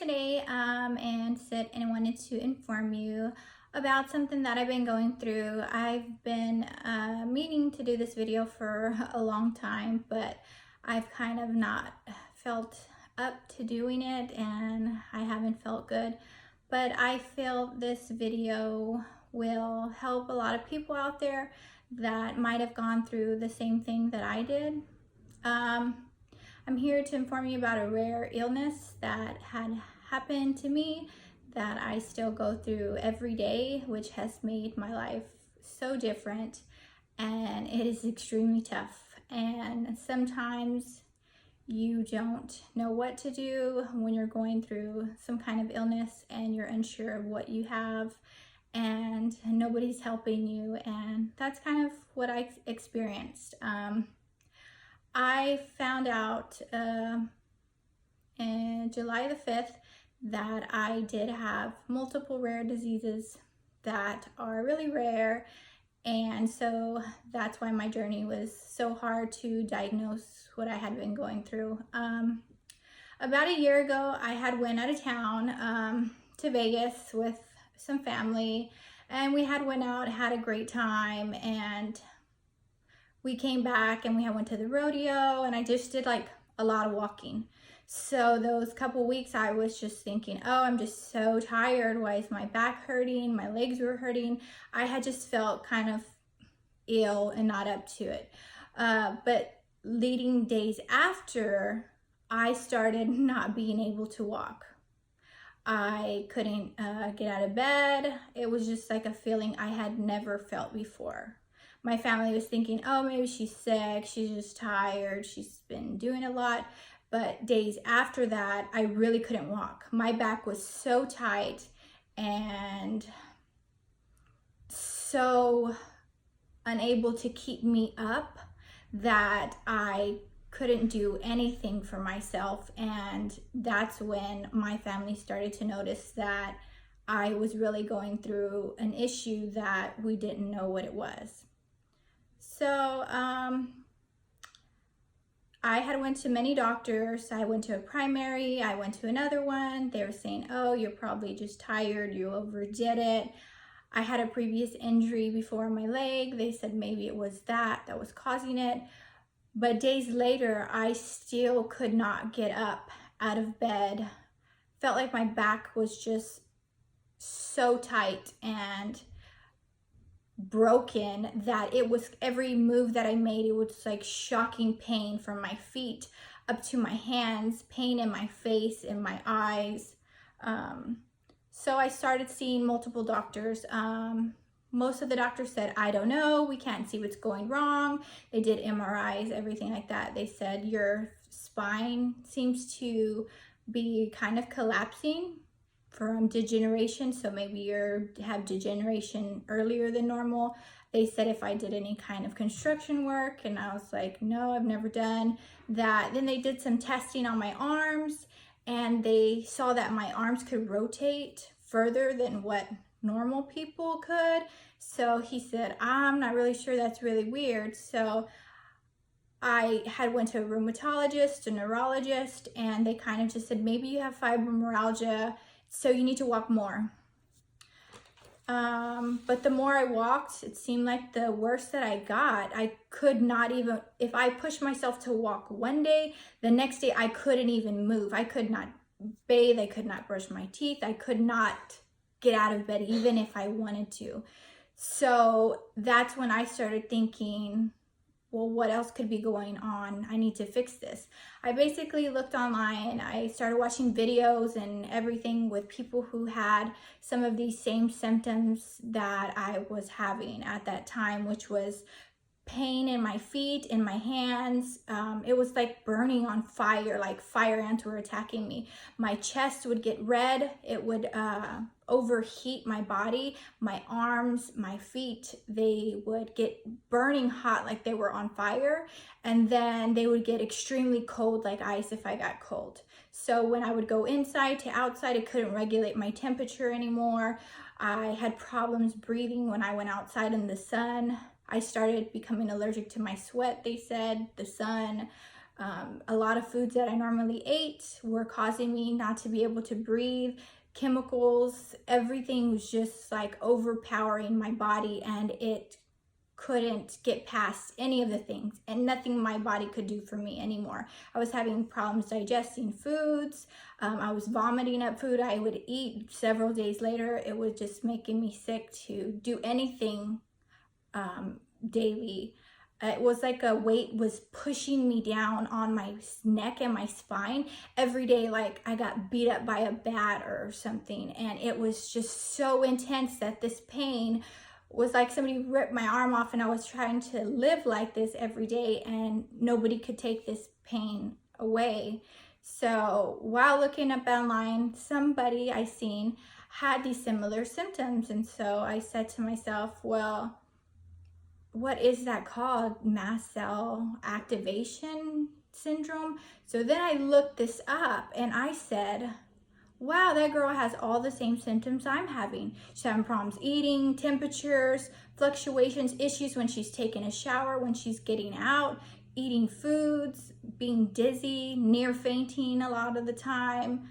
today and wanted to inform you about something that I've been going through. I've been meaning to do this video for a long time, but I've kind of not felt up to doing it and I haven't felt good. But I feel this video will help a lot of people out there that might have gone through the same thing that I did. I'm here to inform you about a rare illness that had happened to me that I still go through every day, which has made my life so different, and it is extremely tough. And sometimes you don't know what to do when you're going through some kind of illness and you're unsure of what you have and nobody's helping you, and that's kind of what I experienced. I found out in July the 5th that I did have multiple rare diseases that are really rare, and so that's why my journey was so hard to diagnose what I had been going through. About a year ago, I had went out of town to Vegas with some family, and we had went out, had a great time, and we came back and we went to the rodeo, and I just did like a lot of walking. So those couple weeks I was just thinking, oh, I'm just so tired. Why is my back hurting? My legs were hurting. I had just felt kind of ill and not up to it. But leading days after, I started not being able to walk. I couldn't get out of bed. It was just like a feeling I had never felt before. My family was thinking, oh, maybe she's sick, she's just tired, she's been doing a lot. But days after that, I really couldn't walk. My back was so tight and so unable to keep me up that I couldn't do anything for myself. And that's when my family started to notice that I was really going through an issue that we didn't know what it was. So I had went to many doctors. I went to a primary, I went to another one. They were saying, oh, you're probably just tired, you overdid it. I had a previous injury before my leg. They said maybe it was that was causing it. But days later, I still could not get up out of bed. Felt like my back was just so tight and broken that it was every move that I made, it was like shocking pain from my feet up to my hands, pain in my face, in my eyes. So I started seeing multiple doctors. Most of the doctors said, I don't know, we can't see what's going wrong. They did MRIs, everything like that. They said your spine seems to be kind of collapsing from degeneration, so maybe you have degeneration earlier than normal. They said if I did any kind of construction work, and I was like, no, I've never done that. Then they did some testing on my arms, and they saw that my arms could rotate further than what normal people could. So he said, I'm not really sure, that's really weird. So I had went to a rheumatologist, a neurologist, and they kind of just said, maybe you have fibromyalgia, so you need to walk more. But the more I walked, it seemed like the worse that I got. I could not even, if I pushed myself to walk one day, the next day I couldn't even move. I could not bathe, I could not brush my teeth, I could not get out of bed even if I wanted to. So that's when I started thinking, well, what else could be going on? I need to fix this. I basically looked online. I started watching videos and everything with people who had some of these same symptoms that I was having at that time, which was pain in my feet, in my hands. It was like burning on fire, like fire ants were attacking me. My chest would get red. It would overheat my body. My arms, my feet, they would get burning hot like they were on fire. And then they would get extremely cold like ice if I got cold. So when I would go inside to outside, I couldn't regulate my temperature anymore. I had problems breathing when I went outside in the sun. I started becoming allergic to my sweat, they said, the sun, A lot of foods that I normally ate were causing me not to be able to breathe. Chemicals, everything was just like overpowering my body, and it couldn't get past any of the things, and nothing my body could do for me anymore. I was having problems digesting foods. I was vomiting up food I would eat several days later. It was just making me sick to do anything daily. It was like a weight was pushing me down on my neck and my spine every day, like I got beat up by a bat or something. And it was just so intense that this pain was like somebody ripped my arm off, and I was trying to live like this every day, and nobody could take this pain away. So while looking up online, somebody I seen had these similar symptoms. And so I said to myself, well, what is that called? Mast cell activation syndrome. So then I looked this up, and I said, wow, that girl has all the same symptoms I'm having. She's having problems eating, temperatures, fluctuations, issues when she's taking a shower, when she's getting out, eating foods, being dizzy, near fainting a lot of the time.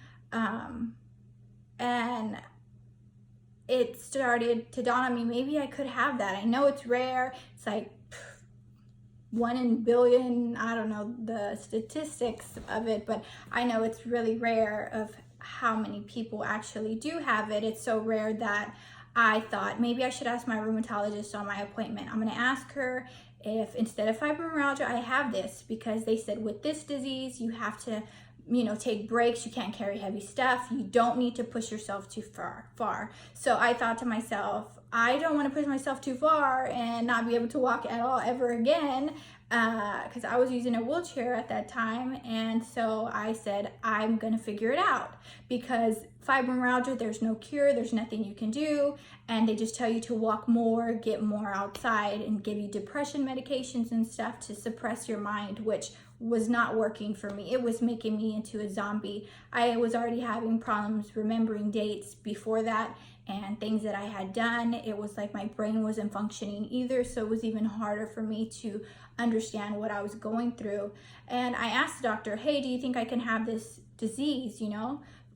And it started to dawn on me, maybe I could have that. I know it's rare. It's like 1 in a billion. I don't know the statistics of it, but I know it's really rare of how many people actually do have it. It's so rare that I thought maybe I should ask my rheumatologist on my appointment. I'm going to ask her if instead of fibromyalgia, I have this, because they said with this disease, you have to, take breaks. You can't carry heavy stuff. You don't need to push yourself too far. So I thought to myself, I don't want to push myself too far and not be able to walk at all ever again, because I was using a wheelchair at that time. And so I said, I'm going to figure it out, because fibromyalgia, there's no cure, there's nothing you can do, and they just tell you to walk more, get more outside, and give you depression medications and stuff to suppress your mind, which was not working for me. It was making me into a zombie. I was already having problems remembering dates before that and things that I had done. It was like my brain wasn't functioning either, so it was even harder for me to understand what I was going through. And I asked the doctor, hey, do you think I can have this disease?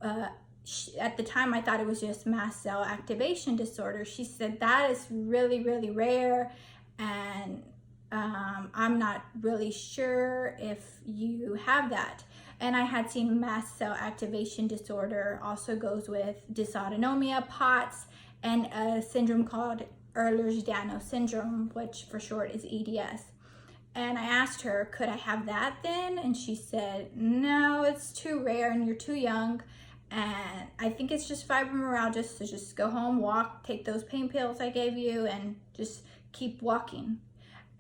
At the time I thought it was just mast cell activation disorder. She said that is really, really rare, and I'm not really sure if you have that. And I had seen mast cell activation disorder also goes with dysautonomia, POTS, and a syndrome called Ehlers-Danlos syndrome, which for short is EDS. And I asked her, could I have that then? And she said, no, it's too rare and you're too young. And I think it's just fibromyalgia, so just go home, walk, take those pain pills I gave you, and just keep walking.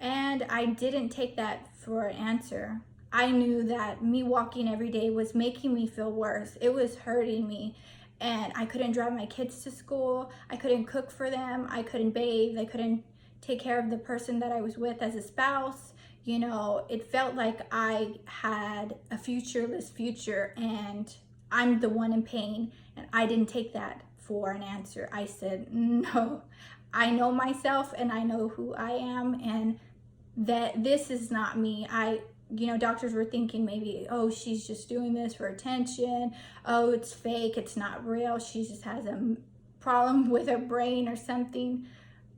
And I didn't take that for an answer. I knew that me walking every day was making me feel worse. It was hurting me, and I couldn't drive my kids to school. I couldn't cook for them. I couldn't bathe. I couldn't take care of the person that I was with as a spouse. It felt like I had a futureless future, and I'm the one in pain, and I didn't take that for an answer. I said, no, I know myself, and I know who I am, and that this is not me. Doctors were thinking maybe, oh, she's just doing this for attention. Oh, it's fake. It's not real. She just has a problem with her brain or something.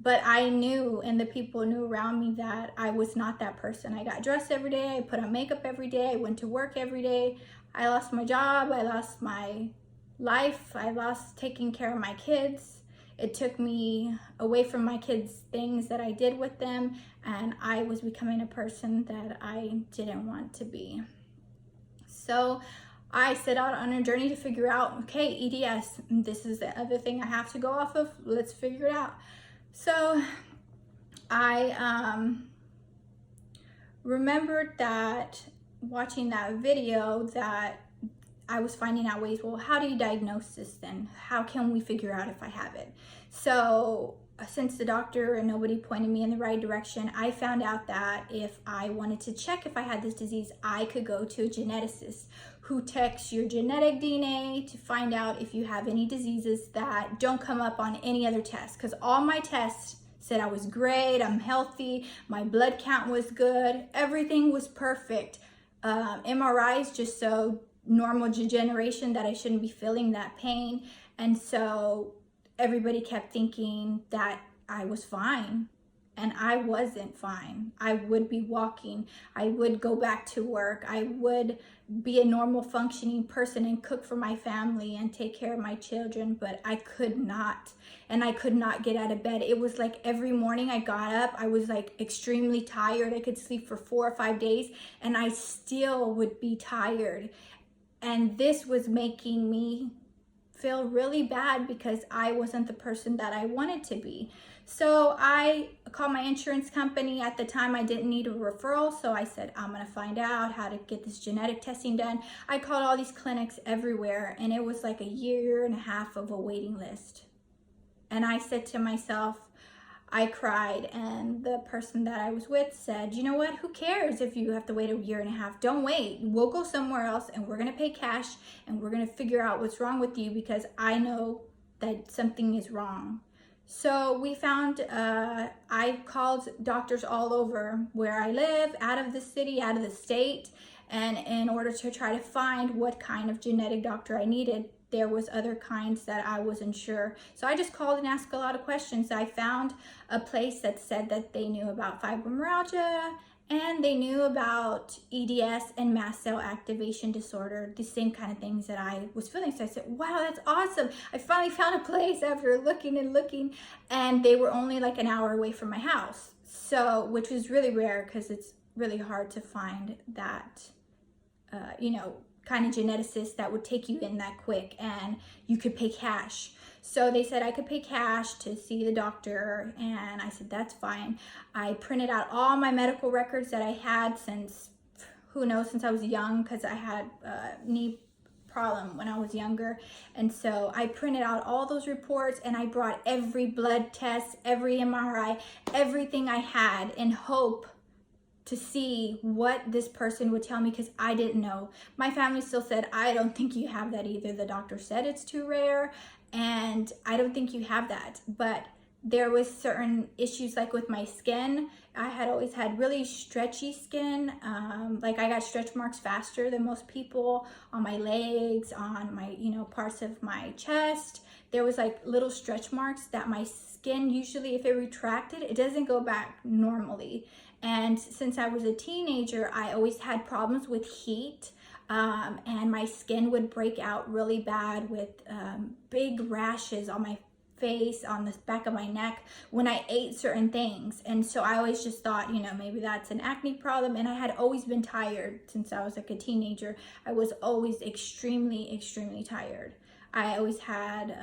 But I knew, and the people knew around me, that I was not that person. I got dressed every day. I put on makeup every day. I went to work every day. I lost my job. I lost my life. I lost taking care of my kids. It took me away from my kids' things that I did with them, and I was becoming a person that I didn't want to be. So I set out on a journey to figure out, okay, EDS, this is the other thing I have to go off of. Let's figure it out. So I remembered that watching that video that I was finding out ways, well, how do you diagnose this then? How can we figure out if I have it? So since the doctor and nobody pointed me in the right direction, I found out that if I wanted to check if I had this disease, I could go to a geneticist who checks your genetic DNA to find out if you have any diseases that don't come up on any other test. Because all my tests said I was great, I'm healthy, my blood count was good, everything was perfect. MRIs just so normal degeneration that I shouldn't be feeling that pain. And so everybody kept thinking that I was fine. And I wasn't fine. I would be walking. I would go back to work. I would be a normal functioning person and cook for my family and take care of my children, but I could not. And I could not get out of bed. It was like every morning I got up, I was like extremely tired. I could sleep for 4 or 5 days and I still would be tired. And this was making me feel really bad because I wasn't the person that I wanted to be. So I called my insurance company. At the time, I didn't need a referral, so I said, I'm gonna find out how to get this genetic testing done. I called all these clinics everywhere, and it was like a 1.5 years of a waiting list. And I said to myself, I cried, and the person that I was with said, you know what, who cares if you have to wait 1.5 years? Don't wait. We'll go somewhere else, and we're gonna pay cash, and we're gonna figure out what's wrong with you because I know that something is wrong. So we found, I called doctors all over where I live, out of the city, out of the state, and in order to try to find what kind of genetic doctor I needed. There was other kinds that I wasn't sure. So I just called and asked a lot of questions. I found a place that said that they knew about fibromyalgia and they knew about EDS and mast cell activation disorder, the same kind of things that I was feeling. So I said, wow, that's awesome. I finally found a place after looking and looking, and they were only like an hour away from my house. So, which was really rare because it's really hard to find that, kind of geneticist that would take you in that quick and you could pay cash. So they said I could pay cash to see the doctor, and I said that's fine. I printed out all my medical records that I had since I was young, because I had a knee problem when I was younger. And so I printed out all those reports, and I brought every blood test, every MRI, everything I had in hope to see what this person would tell me, because I didn't know. My family still said, I don't think you have that either. The doctor said it's too rare, and I don't think you have that. But there was certain issues, like with my skin. I had always had really stretchy skin. Like I got stretch marks faster than most people on my legs, on my, parts of my chest. There was like little stretch marks that my skin, usually if it retracted, it doesn't go back normally. And since I was a teenager, I always had problems with heat, and my skin would break out really bad with big rashes on my face, on the back of my neck when I ate certain things. And so I always just thought, maybe that's an acne problem. And I had always been tired since I was like a teenager. I was always extremely, extremely tired. I always had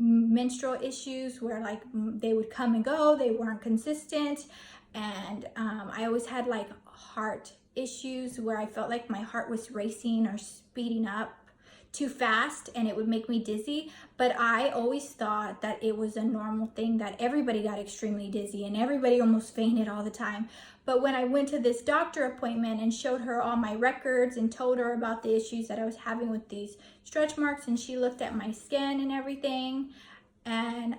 menstrual issues where like they would come and go, they weren't consistent. And I always had like heart issues where I felt like my heart was racing or speeding up too fast, and it would make me dizzy. But I always thought that it was a normal thing, that everybody got extremely dizzy and everybody almost fainted all the time. But when I went to this doctor appointment and showed her all my records and told her about the issues that I was having with these stretch marks, and she looked at my skin and everything, and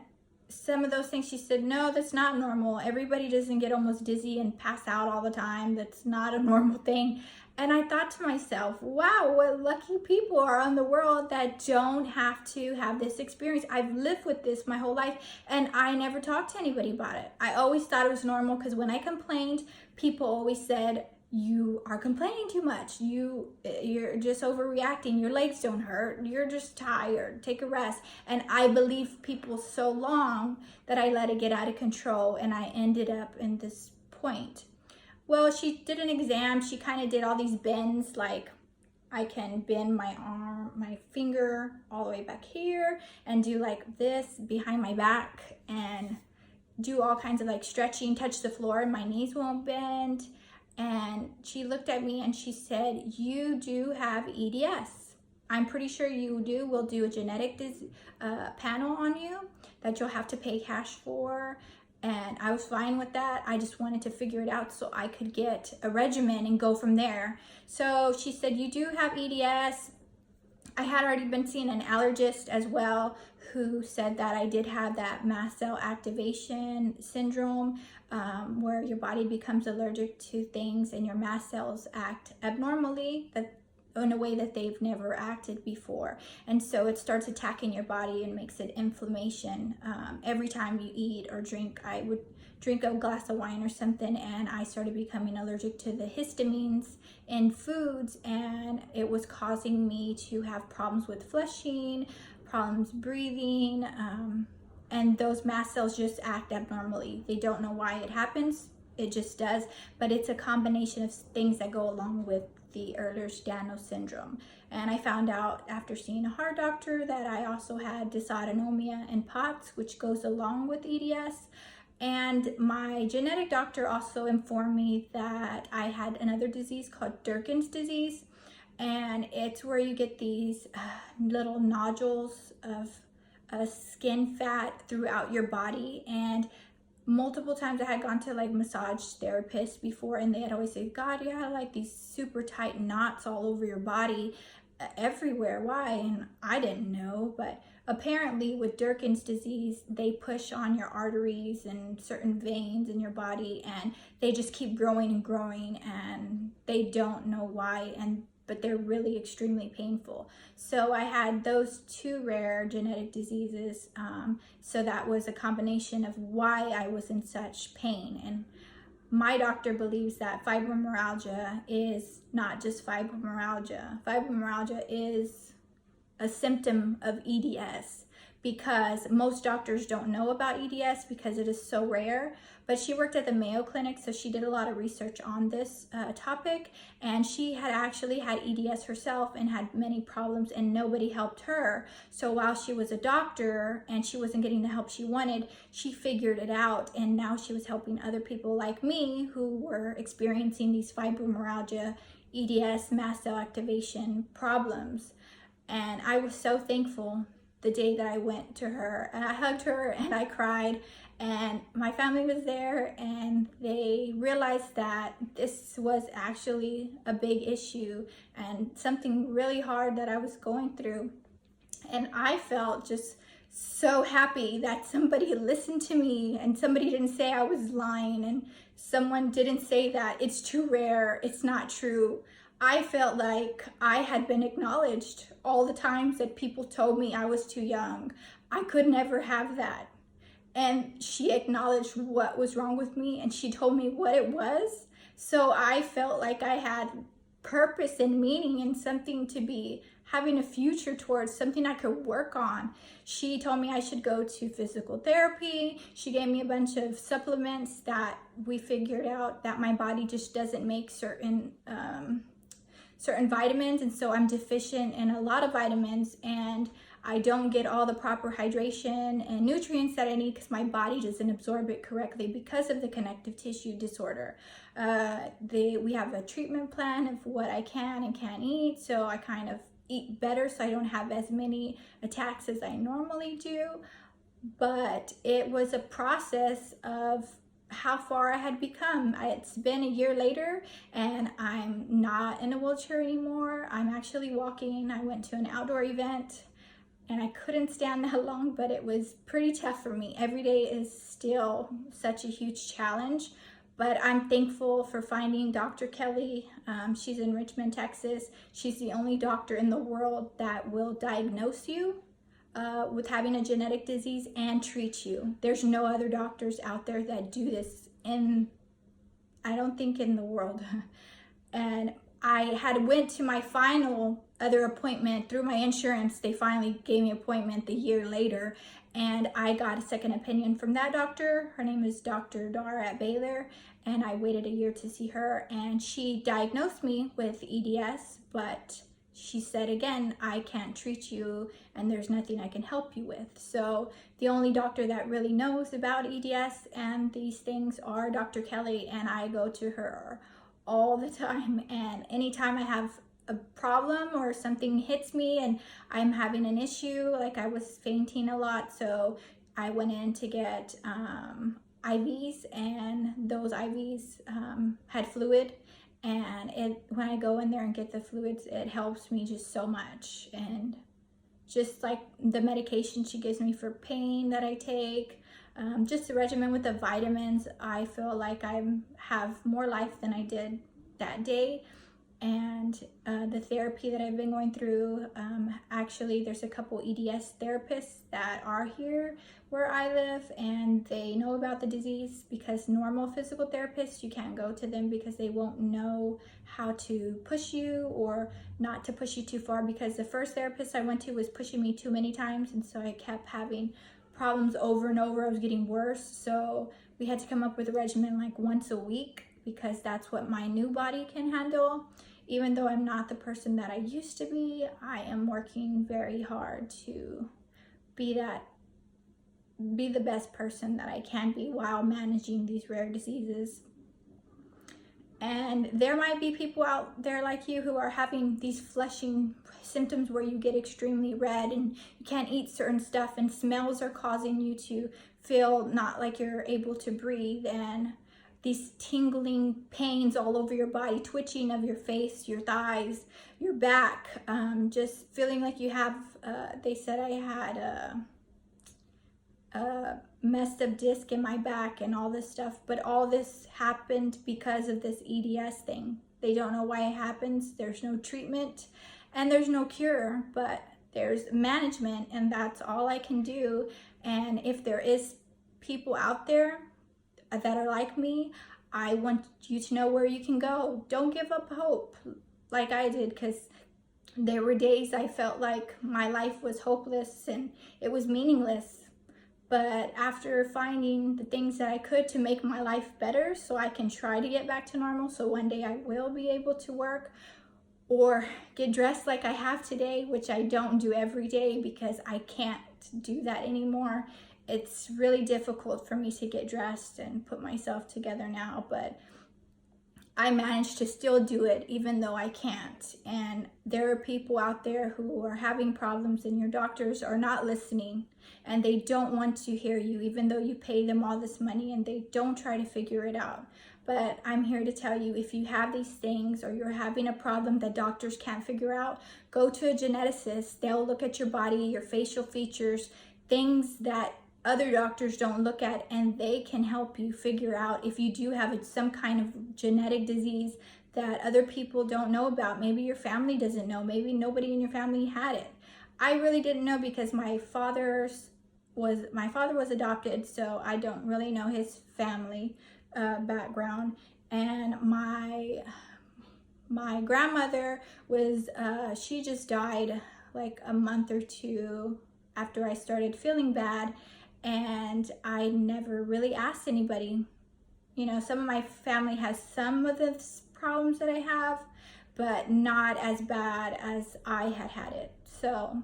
some of those things, she said, no, that's not normal. Everybody doesn't get almost dizzy and pass out all the time. That's not a normal thing. And I thought to myself, wow, what lucky people are in the world that don't have to have this experience. I've lived with this my whole life, and I never talked to anybody about it. I always thought it was normal, because when I complained, people always said, you are complaining too much. You're just overreacting. Your legs don't hurt. You're just tired. Take a rest. And I believed people so long that I let it get out of control, and I ended up in this point. Well, she did an exam. She kind of did all these bends, like I can bend my arm, my finger all the way back here, and do like this behind my back, and do all kinds of like stretching, touch the floor, and my knees won't bend. And she looked at me and she said, you do have EDS. I'm pretty sure you do. We'll do a genetic panel on you that you'll have to pay cash for. And I was fine with that. I just wanted to figure it out so I could get a regimen and go from there. So she said, you do have EDS. I had already been seeing an allergist as well, who said that I did have that mast cell activation syndrome, where your body becomes allergic to things and your mast cells act abnormally, that in a way that they've never acted before. And so it starts attacking your body and makes it inflammation. Every time you eat or drink, I would drink a glass of wine or something, and I started becoming allergic to the histamines in foods, and it was causing me to have problems with flushing, problems breathing, and those mast cells just act abnormally. They don't know why it happens, it just does, but it's a combination of things that go along with the Ehlers-Danlos syndrome. And I found out after seeing a heart doctor that I also had dysautonomia and POTS, which goes along with EDS. And my genetic doctor also informed me that I had another disease called Durkin's disease. And it's where you get these little nodules of skin fat throughout your body. And multiple times I had gone to like massage therapists before, and they had always said, God, you had like these super tight knots all over your body, everywhere. Why? And I didn't know, but apparently with Durkin's disease, they push on your arteries and certain veins in your body, and they just keep growing and growing, and they don't know why, but they're really extremely painful. So I had those two rare genetic diseases. So that was a combination of why I was in such pain. And my doctor believes that fibromyalgia is not just fibromyalgia. Fibromyalgia is a symptom of EDS, because most doctors don't know about EDS because it is so rare. But she worked at the Mayo Clinic, so she did a lot of research on this topic, and she had actually had EDS herself and had many problems, and nobody helped her. So while she was a doctor and she wasn't getting the help she wanted, she figured it out, and now she was helping other people like me who were experiencing these fibromyalgia, EDS, mast cell activation problems. And I was so thankful the day that I went to her, and I hugged her and I cried, and my family was there, and they realized that this was actually a big issue and something really hard that I was going through. And I felt just so happy that somebody listened to me, and somebody didn't say I was lying, and someone didn't say that it's too rare, it's not true. I felt like I had been acknowledged. All the times that people told me I was too young, I could never have that. And she acknowledged what was wrong with me, and she told me what it was. So I felt like I had purpose and meaning and something to be having a future towards, something I could work on. She told me I should go to physical therapy. She gave me a bunch of supplements that we figured out that my body just doesn't make certain vitamins, and so I'm deficient in a lot of vitamins, and I don't get all the proper hydration and nutrients that I need because my body doesn't absorb it correctly because of the connective tissue disorder. We have a treatment plan of what I can and can't eat, so I kind of eat better so I don't have as many attacks as I normally do. But it was a process of how far I had become. It's been a year later, and I'm not in a wheelchair anymore. I'm actually walking. I went to an outdoor event, and I couldn't stand that long, but it was pretty tough for me. Every day is still such a huge challenge, but I'm thankful for finding Dr. Kelly. She's in Richmond, Texas. She's the only doctor in the world that will diagnose you with having a genetic disease and treat you. There's no other doctors out there that do this I don't think in the world. And I had went to my final other appointment through my insurance. They finally gave me an appointment the year later, and I got a second opinion from that doctor. Her name is Dr. Dara at Baylor, and I waited a year to see her, and she diagnosed me with EDS, but she said again, I can't treat you and there's nothing I can help you with. So the only doctor that really knows about EDS and these things are Dr. Kelly, and I go to her all the time. And anytime I have a problem or something hits me and I'm having an issue, like I was fainting a lot, so I went in to get IVs, and those IVs had fluid, And when I go in there and get the fluids, it helps me just so much. And just like the medication she gives me for pain that I take, just the regimen with the vitamins, I feel like I have more life than I did that day. And the therapy that I've been going through, actually there's a couple EDS therapists that are here where I live, and they know about the disease, because normal physical therapists, you can't go to them because they won't know how to push you or not to push you too far, because the first therapist I went to was pushing me too many times, and so I kept having problems over and over. I was getting worse, so we had to come up with a regimen like once a week, because that's what my new body can handle. Even though I'm not the person that I used to be, I am working very hard to be the best person that I can be while managing these rare diseases. And there might be people out there like you who are having these flushing symptoms where you get extremely red and you can't eat certain stuff, and smells are causing you to feel not like you're able to breathe, and these tingling pains all over your body, twitching of your face, your thighs, your back, just feeling like you have, they said I had a messed up disc in my back and all this stuff, but all this happened because of this EDS thing. They don't know why it happens. There's no treatment and there's no cure, but there's management, and that's all I can do. And if there is people out there that are like me, I want you to know where you can go. Don't give up hope like I did, because there were days I felt like my life was hopeless and it was meaningless. But after finding the things that I could to make my life better so I can try to get back to normal, so one day I will be able to work or get dressed like I have today, which I don't do every day because I can't do that anymore. It's really difficult for me to get dressed and put myself together now, but I managed to still do it even though I can't. And there are people out there who are having problems, and your doctors are not listening, and they don't want to hear you, even though you pay them all this money, and they don't try to figure it out. But I'm here to tell you, if you have these things or you're having a problem that doctors can't figure out, go to a geneticist. They'll look at your body, your facial features, things that other doctors don't look at, and they can help you figure out if you do have some kind of genetic disease that other people don't know about. Maybe your family doesn't know. Maybe nobody in your family had it. I really didn't know because my father was adopted, so I don't really know his family background. And my grandmother was she just died like a month or two after I started feeling bad, and I never really asked anybody. You know, some of my family has some of the problems that I have, but not as bad as I had it. So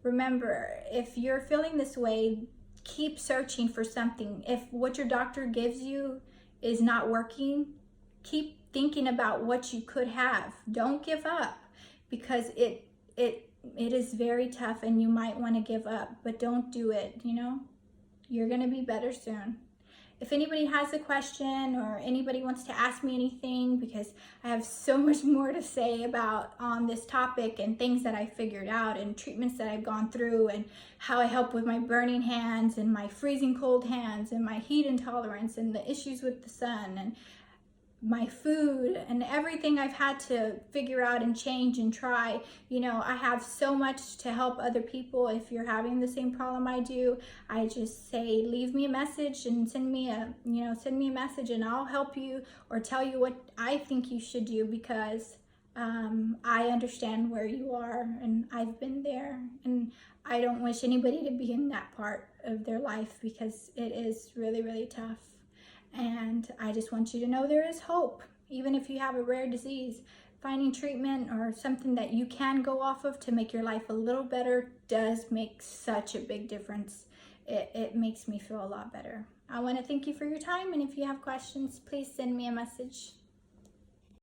remember, if you're feeling this way, keep searching for something. If what your doctor gives you is not working, keep thinking about what you could have. Don't give up, because it is very tough and you might want to give up, but don't do it. You know, you're going to be better soon. If anybody has a question or anybody wants to ask me anything, because I have so much more to say about on this topic and things that I figured out and treatments that I've gone through and how I help with my burning hands and my freezing cold hands and my heat intolerance and the issues with the sun and my food and everything I've had to figure out and change and try. You know, I have so much to help other people. If you're having the same problem I do, I just say leave me a message and send me a message, and I'll help you or tell you what I think you should do, because I understand where you are and I've been there, and I don't wish anybody to be in that part of their life, because it is really, really tough. And I just want you to know there is hope. Even if you have a rare disease, finding treatment or something that you can go off of to make your life a little better does make such a big difference. It makes me feel a lot better. I want to thank you for your time, and if you have questions, please send me a message.